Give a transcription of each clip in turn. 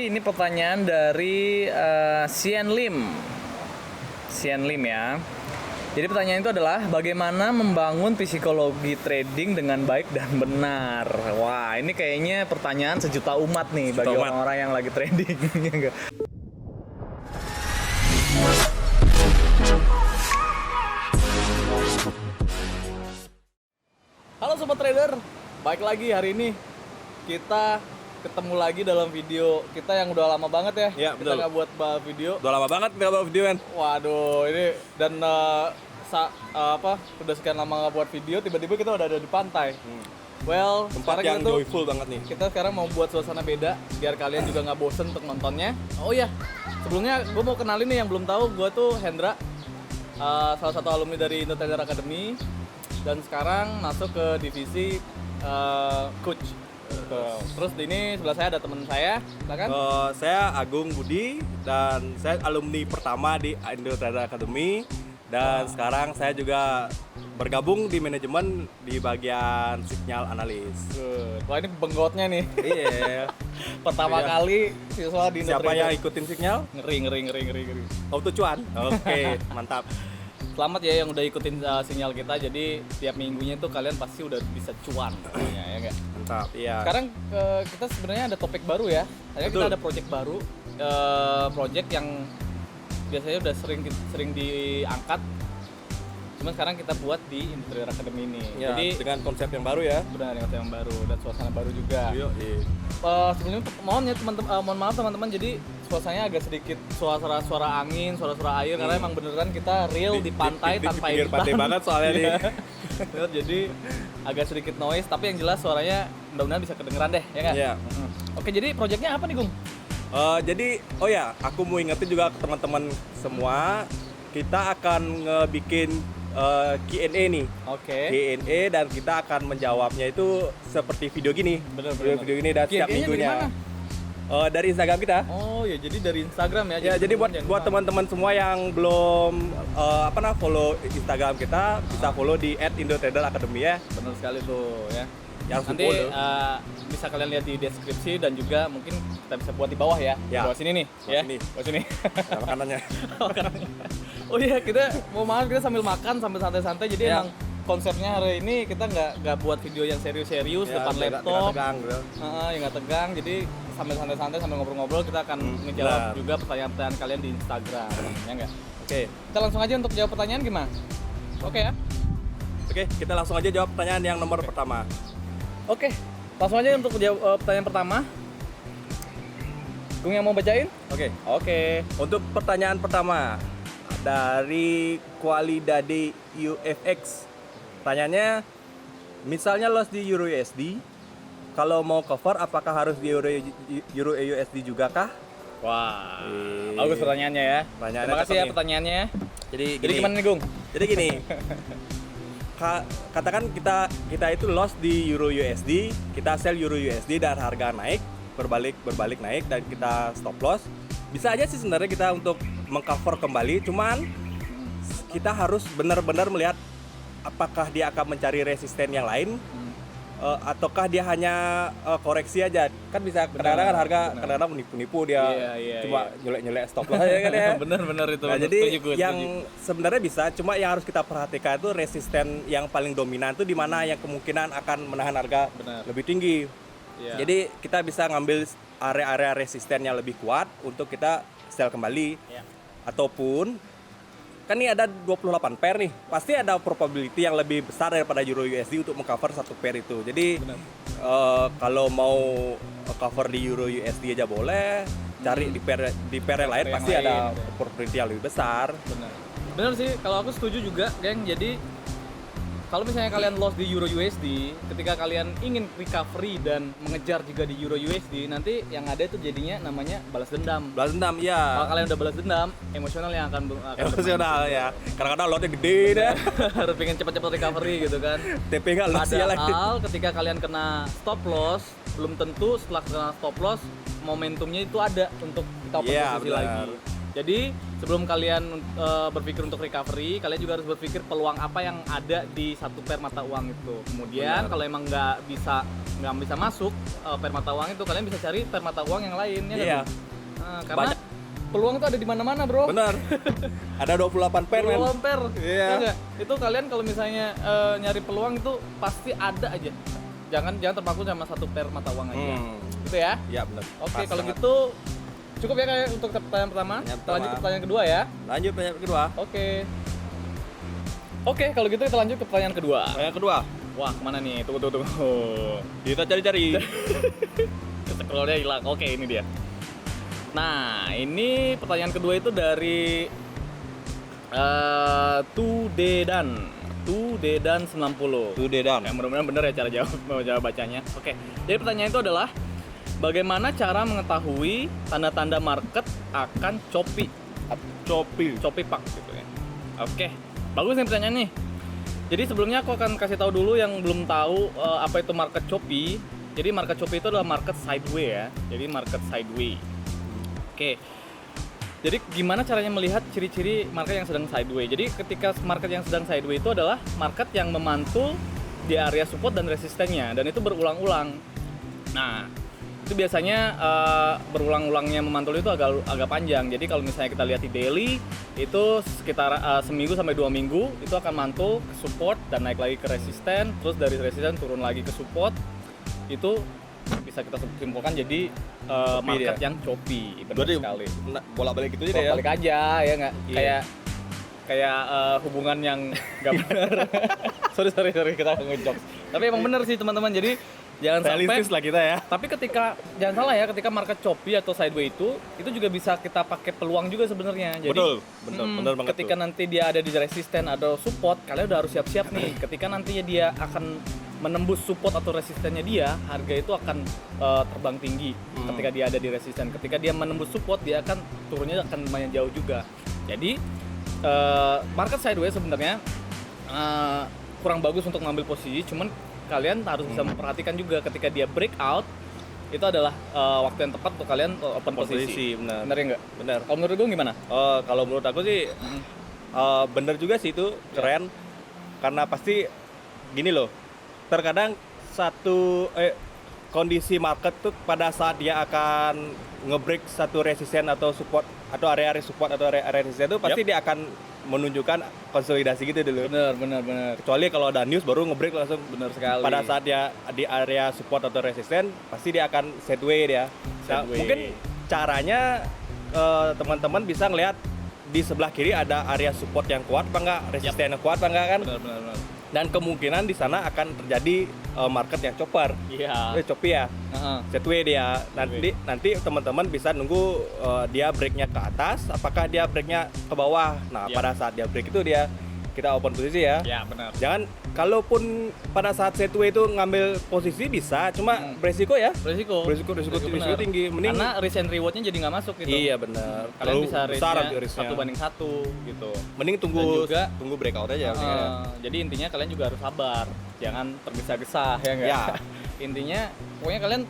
ini pertanyaan dari Sian Lim. Sian Lim ya. Jadi pertanyaan itu adalah bagaimana membangun psikologi trading dengan baik dan benar. Wah, ini kayaknya pertanyaan sejuta umat nih bagi orang-orang yang lagi trading. Halo Sobat Trader, baik lagi hari ini kita ketemu lagi dalam video kita yang udah lama banget ya. Iya, kita betul. nggak buat video. Udah lama banget nggak buat video kan? Waduh, ini dan udah sekian lama nggak buat video, tiba-tiba kita udah ada di pantai. Well, Tempat sekarang yang kita tuh- joyful banget nih. Kita sekarang mau buat suasana beda biar kalian juga nggak bosen untuk nontonnya. Oh iya, sebelumnya gue mau kenalin nih yang belum tahu, gue tuh Hendra, salah satu alumni dari Indo Trader Academy dan sekarang masuk ke divisi coach. Terus di ini sebelah saya ada teman saya, silakan. Saya Agung Budi dan saya alumni pertama di Indo Trader Academy dan sekarang saya juga bergabung di manajemen di bagian signal analis. Good. Wah ini benggotnya nih. Iya. Pertama Iya. kali siswa di Indo Siapa Trader. yang ikutin signal? Ngeri. Auto cuan. Oke, mantap. Selamat ya yang udah ikutin sinyal kita. Jadi tiap minggunya tuh kalian pasti udah bisa cuan, ya nggak? Mantap. Iya. Sekarang kita sebenarnya ada topik baru ya. Akhirnya kita Betul. ada project baru, project yang biasanya udah sering diangkat. Cuman sekarang kita buat di Indo Trader Academy ini. Ya, Jadi dengan konsep yang baru ya. benar dengan yang baru dan suasana baru juga. Iya. Sebelumnya mohon maaf teman-teman, jadi suasananya agak sedikit suara angin, suara air karena emang beneran kita real di pantai tanpa pinggir editan. pantai banget soalnya nih. Iya. Jadi agak sedikit noise, tapi yang jelas suaranya mudah-mudahan bisa kedengeran deh, ya kan? Iya. Oke, jadi proyeknya apa nih, Gung? Jadi, oh ya, aku mau ingetin juga ke teman-teman semua, kita akan ngebikin Q&A nih. Oke. Q&A dan kita akan menjawabnya itu seperti video gini. Bener. Video gini dan setiap Q&A-nya dari minggunya. mana? Dari Instagram kita. Oh ya, jadi dari Instagram ya. Ya, jadi buat teman-teman semua yang belum follow Instagram kita, bisa follow di @indotraderacademy ya. Benar sekali tuh ya. Yang Nanti follow. bisa kalian lihat di deskripsi dan juga mungkin kita bisa buat di bawah ya. Ya. Di bawah sini nih, Bawah ya. sini. Bawah sini. Nah, makanannya. Oh iya, kita mau makan, kita sambil makan sambil santai-santai. Jadi Ya. emang konsepnya hari ini kita nggak buat video yang serius-serius Ya, depan nggak laptop. tegang, bro. Yang nggak tegang. Jadi sambil santai-santai sambil ngobrol-ngobrol kita akan ngejawab benar. juga pertanyaan-pertanyaan kalian di Instagram, ya nggak? Oke. Kita langsung aja untuk jawab pertanyaan gimana? Oke ya. Oke, kita langsung aja jawab pertanyaan yang nomor pertama. Oke, langsung aja untuk jawab pertanyaan pertama. Gung yang mau bacain? Oke. Oke. Untuk pertanyaan pertama dari Qualidade UFX. Pertanyaannya, misalnya loss di Euro USD, kalau mau cover apakah harus di Euro USD juga kah? Wah, Wih. bagus pertanyaannya ya. Pertanyaannya Terima kasih cakep ya nih. pertanyaannya. Jadi Jadi gimana nih Gung? Jadi gini. Katakan kita itu loss di Euro USD, kita sell Euro USD dan harga naik, berbalik naik dan kita stop loss. Bisa aja sih sebenarnya kita untuk mengcover kembali, cuman kita harus benar-benar melihat apakah dia akan mencari resisten yang lain ataukah dia hanya koreksi aja. Kan bisa kadang-kadang kan harga kadang-kadang menipu-nipu dia cuma nyelek-nyelek stop loss aja kan ya. Bener itu. Nah, bener. jadi Setuju gue, yang setuju. sebenarnya bisa, cuma yang harus kita perhatikan itu resisten yang paling dominan itu di mana yang kemungkinan akan menahan harga Benar. lebih tinggi. Iya. Jadi kita bisa ngambil area-area resisten yang lebih kuat untuk kita sell kembali. Iya. Ataupun kan ini ada 28 pair nih, pasti ada probability yang lebih besar daripada Euro USD untuk mengcover satu pair itu. Jadi Benar. kalau mau cover di Euro USD aja boleh, cari di pair yang lain yang pasti lain, ada ya. probability yang lebih besar. Bener sih, kalau aku setuju juga, geng. Jadi kalau misalnya kalian loss di Euro USD, ketika kalian ingin recovery dan mengejar juga di Euro USD, nanti yang ada itu jadinya namanya balas dendam. Balas dendam ya. Kalau kalian udah balas dendam, emosional yang akan Emosional ya. Kadang-kadang lotnya gede deh. harus pengen cepat-cepat recovery gitu kan. TP nggak loss ya lagi. Padahal ketika kalian kena stop loss, belum tentu setelah kena stop loss momentumnya itu ada untuk kita open Iya, posisi benar. lagi. Jadi sebelum kalian berpikir untuk recovery, kalian juga harus berpikir peluang apa yang ada di satu pair mata uang itu. Kemudian kalau emang nggak bisa masuk pair mata uang itu, kalian bisa cari pair mata uang yang lain ya. Iya. Karena Banyak. peluang itu ada di mana-mana, bro. Benar. Ada 28 pair, men. 28 pair. Iya. Ya nggak? Itu kalian kalau misalnya nyari peluang itu pasti ada aja. Jangan terpaku sama satu pair mata uang aja. Gitu ya. Iya, benar. Oke, Pas kalau banget. gitu cukup ya kayak untuk pertanyaan pertama. Pertanyaan Kita lanjut ke pertama. pertanyaan kedua ya. Lanjut pertanyaan kedua. Oke, kalau gitu kita lanjut ke pertanyaan kedua. Pertanyaan kedua. Wah, kemana nih? Tunggu. Kita cari-cari. Scrollnya hilang. Oke, ini dia. Nah, ini pertanyaan kedua itu dari Tudedan 90. Today down. Ya, mudah-mudahan bener ya cara jawab bacanya. Oke, jadi pertanyaan itu adalah bagaimana cara mengetahui tanda-tanda market akan Shopee Pak gitu ya. Oke, bagus nih pertanyaan nih. Jadi sebelumnya aku akan kasih tahu dulu yang belum tahu apa itu market Shopee. Jadi market Shopee itu adalah market sideway ya. Jadi market sideway. Oke. Jadi gimana caranya melihat ciri-ciri market yang sedang sideway? Jadi ketika market yang sedang sideway itu adalah market yang memantul di area support dan resistennya, dan itu berulang-ulang. Nah, itu biasanya berulang-ulangnya memantul itu agak panjang. Jadi kalau misalnya kita lihat di daily itu sekitar seminggu sampai 2 minggu itu akan mantul ke support dan naik lagi ke resisten, terus dari resisten turun lagi ke support. Itu bisa kita simpulkan jadi market yang choppy, benar sekali. Bolak-balik gitu aja ya. Balik aja ya nggak? Iya. Kayak hubungan yang nggak benar. sorry kita ngejokes. Tapi emang benar sih teman-teman. Jadi jangan Realistis sampai. lah kita ya. Tapi jangan salah ya, ketika market choppy atau sideway itu juga bisa kita pakai peluang juga sebenarnya. Jadi Bener banget. ketika nanti dia ada di resisten atau support, kalian udah harus siap-siap nih. Ketika nantinya dia akan menembus support atau resistennya dia, harga itu akan terbang tinggi. Ketika dia ada di resisten, ketika dia menembus support, dia akan turunnya akan lumayan jauh juga. Jadi market sideways sebenarnya kurang bagus untuk mengambil posisi, cuman kalian harus bisa memperhatikan juga ketika dia breakout, itu adalah waktu yang tepat untuk kalian open posisi. Benar. Bener ya nggak? Benar. Kalau menurut gue gimana? Kalau menurut aku sih bener juga sih itu, keren. Karena pasti gini loh, terkadang kondisi market tuh pada saat dia akan nge-break satu resisten atau support atau area support atau area resisten itu pasti dia akan menunjukkan konsolidasi gitu dulu. Bener. Kecuali kalau ada news baru nge-break langsung. Bener sekali. Pada saat dia di area support atau resisten pasti dia akan sideways dia. Nah, Sideways. mungkin caranya teman-teman bisa ngelihat di sebelah kiri ada area support yang kuat apa enggak, resisten yang kuat apa enggak kan? Bener. Dan kemungkinan di sana akan terjadi market yang chopper. Iya. Choppy ya. Sideways dia. Nanti teman-teman bisa nunggu dia breaknya ke atas, apakah dia breaknya ke bawah. Nah, pada saat dia break itu kita open posisi ya. Ya, benar. Jangan, kalaupun pada saat sideways itu ngambil posisi bisa, cuma beresiko ya. Resiko benar. tinggi. Mending Karena risk and rewardnya jadi nggak masuk gitu. iya benar. Kalian bisa besar risknya 1/1 gitu. Mending Dan juga- tunggu breakout aja. Jadi intinya kalian juga harus sabar, jangan tergesa-gesa ya nggak? Ya. Intinya pokoknya kalian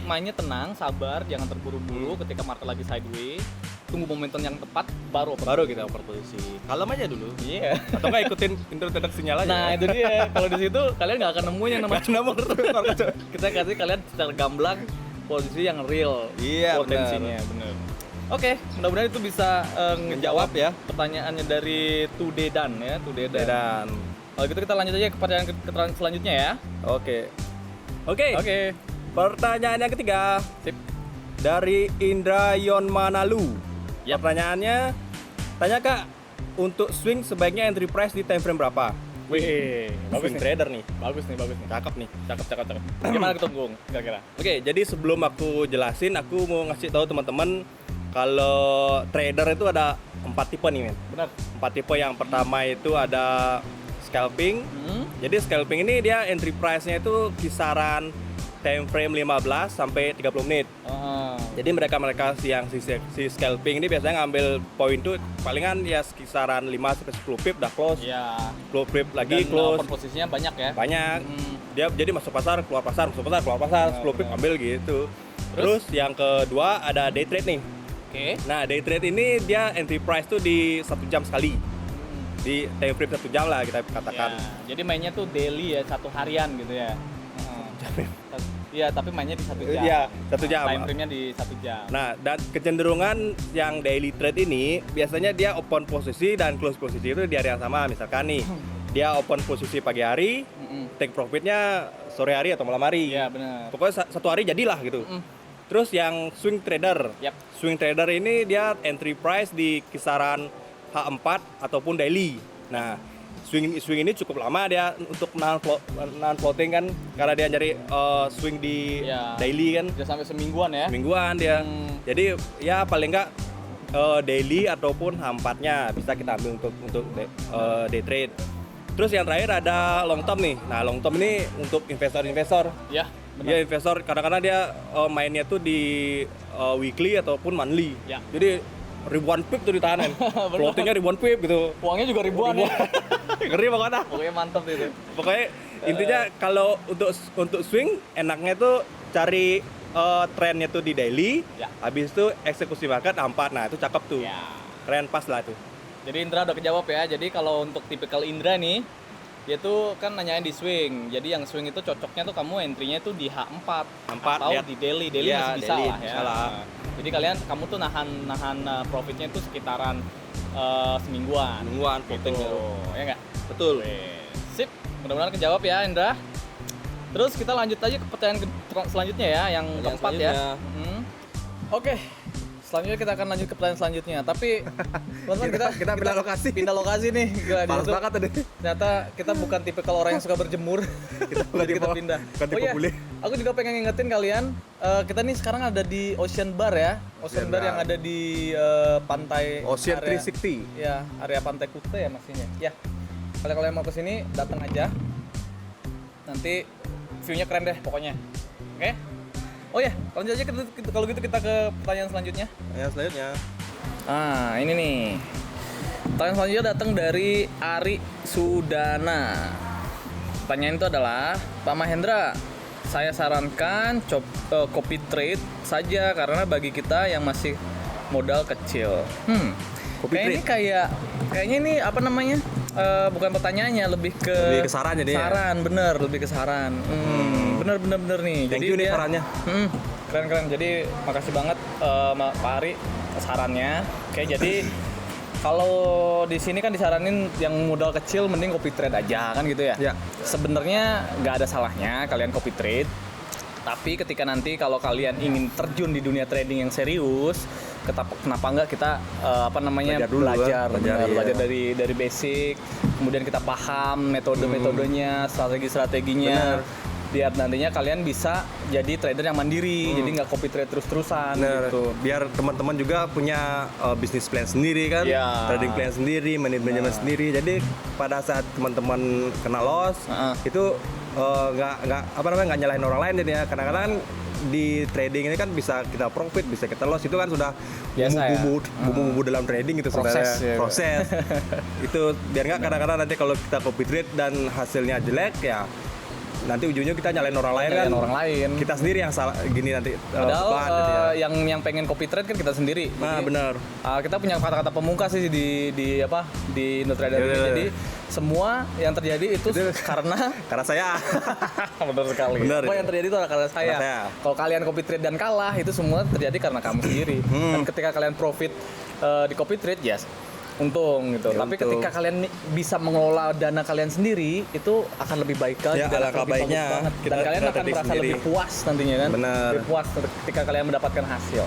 mainnya tenang, sabar, jangan terburu-buru ketika market lagi sideways. Tunggu momentum yang tepat baru kita open posisi. Kalem aja dulu. Iya. Atau nggak ikutin introduction sinyal aja. Nah, itu dia. Kalau di situ kalian nggak akan nemuin yang namanya nomor kita kasih kalian secara gamblang posisi yang real Iya, potensinya, bener. Oke, mudah-mudahan itu bisa menjawab ya. pertanyaannya dari Tudedan ya, Tudedan. Dan Kalau gitu kita lanjut aja ke pertanyaan selanjutnya ya. Oke. Oke. Pertanyaan yang ketiga Sip. dari Indra Yonmanalu. Yap. Pertanyaannya, tanya Kak, untuk swing sebaiknya entry price di time frame berapa? Wih, bagus Swing nih. trader nih. Bagus nih. Cakep nih. Cakep. Gimana tuh, Gung? Kira-kira? Oke, jadi sebelum aku jelasin, aku mau ngasih tahu teman-teman kalau trader itu ada 4 tipe nih, men. Benar. 4 tipe. Yang pertama itu ada scalping. Jadi scalping ini dia entry price-nya itu kisaran time frame 15 sampai 30 menit. Jadi mereka yang si scalping ini biasanya ngambil poin tuh palingan ya kisaran 5 sampai 10 pip udah close. Iya. 10 pip lagi Dan close. open posisinya banyak ya. Banyak. Dia jadi masuk pasar, keluar pasar, masuk pasar, keluar pasar, 10 pip ambil gitu. Terus yang kedua ada day trade nih. Oke. Nah, day trade ini dia entry price tuh di 1 jam sekali. Di time frame 1 jam lah kita katakan. Ya, jadi mainnya tuh daily ya, 1 harian gitu ya. Iya, tapi mainnya di 1 jam. Iya, 1 jam. Time frame-nya di 1 jam. Nah, dan kecenderungan yang daily trade ini biasanya dia open posisi dan close posisi itu di hari yang sama. Misalkan nih, dia open posisi pagi hari, take profitnya sore hari atau malam hari. Iya, benar. Pokoknya 1 hari jadilah gitu. Terus yang swing trader. Yap. Swing trader ini dia entry price di kisaran H4 ataupun daily. Nah, swing ini cukup lama dia untuk non floating kan, karena dia nyari swing di Ya. daily kan. Bisa sampai semingguan ya. Mingguan dia. Jadi ya paling enggak daily ataupun H4-nya bisa kita ambil untuk day trade. Terus yang terakhir ada long term nih. Nah, long term ini untuk investor-investor. Ya, Dia investor kadang-kadang dia mainnya tuh di weekly ataupun monthly. Ya. Jadi ribuan pip tuh ditahanin. Floatingnya ribuan pip gitu. Uangnya juga ribuan ya. Ngeri pokoknya. Pokoknya mantap itu. Pokoknya intinya kalau untuk swing enaknya tuh cari trennya tuh di daily. Ya. Habis itu eksekusi market A4. Nah, itu cakep tuh. Ya. Keren pas lah tuh. Jadi Indra udah kejawab ya. Jadi kalau untuk tipikal Indra nih, dia tuh kan nanyain di swing. Jadi yang swing itu cocoknya tuh kamu entry-nya tuh di H4 atau lihat. di daily. Daily Iya, masih bisa daily, lah ya. bisa lah. Nah, jadi kamu tuh nahan profitnya itu sekitaran semingguan. Mingguan Gitu. floating gitu. Ya nggak? Betul. Wih, sip. Mudah-mudahan kejawab ya Indra. Terus kita lanjut aja ke pertanyaan selanjutnya ya, yang keempat ya. selanjutnya. Oke. Selanjutnya kita akan lanjut ke pertanyaan selanjutnya. Tapi teman-teman kita pindah lokasi. Pindah lokasi nih. Gila, Parah itu banget tadi. ternyata kita bukan tipikal orang yang suka berjemur. Jadi kita pindah. bukan tipe bule. Aku juga pengen ngingetin kalian, kita nih sekarang ada di Ocean Bar ya. Ocean Bar yang ada di pantai Ocean area- 360. Ya, area Pantai Kuta ya maksudnya. Ya. Kalau kalian mau ke sini datang aja. Nanti view-nya keren deh pokoknya. Oke? Oh ya, lanjut aja kalau gitu kita ke pertanyaan selanjutnya. Yang selanjutnya. Ah, ini nih. Pertanyaan selanjutnya datang dari Ari Sudana. Pertanyaan itu adalah, Pak Mahendra, saya sarankan copy trade saja karena bagi kita yang masih modal kecil. Copy Ini kayaknya ini apa namanya? Bukan pertanyaannya, lebih ke saran jadi ya? saran, bener, lebih ke saran. Bener nih. Thank you nih sarannya. Keren. Jadi makasih banget Pak Ari sarannya. Oke, jadi kalau di sini kan disaranin yang modal kecil mending copy trade aja kan gitu ya. Ya. Sebenarnya nggak ada salahnya kalian copy trade. Tapi ketika nanti kalau kalian ingin terjun di dunia trading yang serius, kenapa enggak kita belajar dari basic, kemudian kita paham metodenya, strateginya. Biar nantinya kalian bisa jadi trader yang mandiri, jadi nggak copy trade terus-terusan gitu. Biar teman-teman juga punya bisnis plan sendiri kan, Ya. trading plan sendiri, manajemen sendiri. Jadi pada saat teman-teman kena loss, itu nggak nyalahin orang lain jadinya. Kadang-kadang kan di trading ini kan bisa kita profit, bisa kita loss, itu kan sudah Biasa bumbu-bumbu dalam trading itu Proses, sebenarnya ya. proses. Itu biar nggak kadang-kadang nanti kalau kita copy trade dan hasilnya jelek ya nanti ujungnya kita nyalain orang lain kan. Orang lain. Kita sendiri yang salah gini nanti. Padahal yang pengen copy trade kan kita sendiri. Nah, Jadi, benar. kita punya kata-kata pemungkas sih di IndoTrader ini. Jadi semua yang terjadi itu karena Karena saya benar sekali. Benar, Semua itu. yang terjadi itu karena saya. Karena saya. Kalau kalian copy trade dan kalah itu semua terjadi karena kamu sendiri. Dan ketika kalian profit di copy trade, yes, untung gitu. Ya, Tapi untung. ketika kalian bisa mengelola dana kalian sendiri, itu akan lebih baik lagi. Ya, dan alangkah lebih bagus baiknya banget. kita- Dan kalian kita akan trading merasa sendiri. lebih puas nantinya kan. Benar. Lebih puas ketika kalian mendapatkan hasil.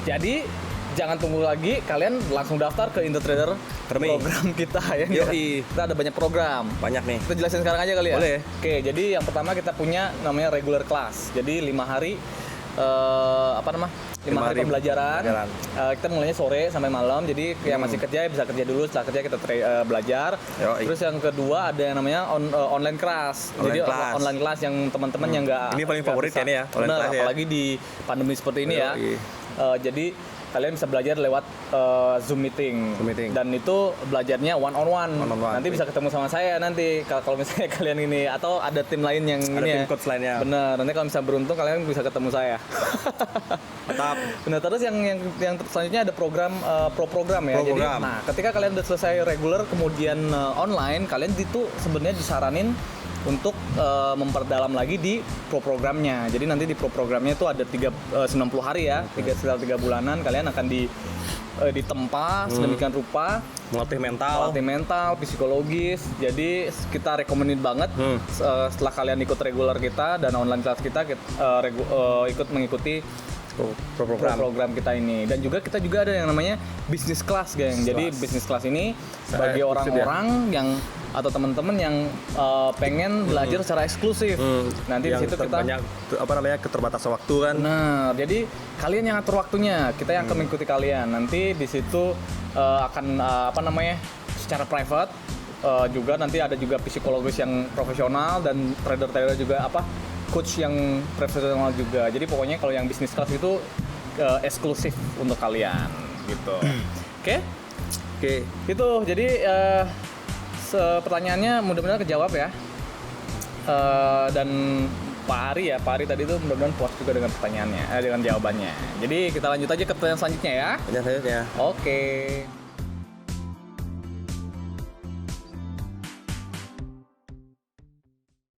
Jadi jangan tunggu lagi, kalian langsung daftar ke IndoTrader Academy. program kita ya. Yoi. Kita ada banyak program. banyak nih. Kita jelasin sekarang aja kali ya. Boleh. Oke, jadi yang pertama kita punya namanya regular class. Jadi 5 hari 5 hari pembelajaran. Kita mulainya sore sampai malam. Jadi yang masih kerja bisa kerja dulu, setelah kerja kita belajar. Yoi. Terus yang kedua ada yang namanya online class. Online Jadi class. online class yang teman-teman yang nggak Ini paling nggak favorit bisa. ya, online Benar, class ya. apalagi di pandemi seperti ini ya. Yoi. Jadi kalian bisa belajar lewat Zoom meeting. Zoom meeting. Dan itu belajarnya one on one. One on one. Nanti bisa ketemu sama saya nanti kalau misalnya kalian ini atau ada tim lain yang Ada ini tim ya. coach lainnya. Bener. Nanti kalau misalnya beruntung kalian bisa ketemu saya. Mantap. Benar, terus yang selanjutnya ada program pro program ya. Pro Jadi program. nah, ketika kalian udah selesai reguler kemudian online, kalian itu sebenarnya disaranin untuk memperdalam lagi di pro programnya. Jadi nanti di pro programnya itu ada 90 hari ya, sekitar 3 bulanan kalian akan ditempa sedemikian rupa, Melatih mental. psikologis. Jadi kita recommended banget setelah kalian ikut reguler kita dan online class kita ikut mengikuti Pro program. program kita ini. Dan kita juga ada yang namanya business class, geng. Jadi business class ini bagi orang-orang yang atau teman-teman yang pengen belajar secara eksklusif. Nanti di Yang situ kita banyak keterbatasan waktu kan. Nah, jadi kalian yang atur waktunya, kita yang akan mengikuti kalian. Nanti di situ akan secara private juga nanti ada juga psikologis yang profesional dan trader-trader juga coach yang profesional juga. Jadi pokoknya kalau yang business class itu eksklusif untuk kalian gitu. Oke? Itu jadi pertanyaannya mudah-mudahan kejawab ya. Dan Pak Ari tadi itu mudah-mudahan puas juga dengan pertanyaannya, dengan jawabannya. Jadi kita lanjut aja ke pertanyaan selanjutnya ya. Selanjutnya. Oke.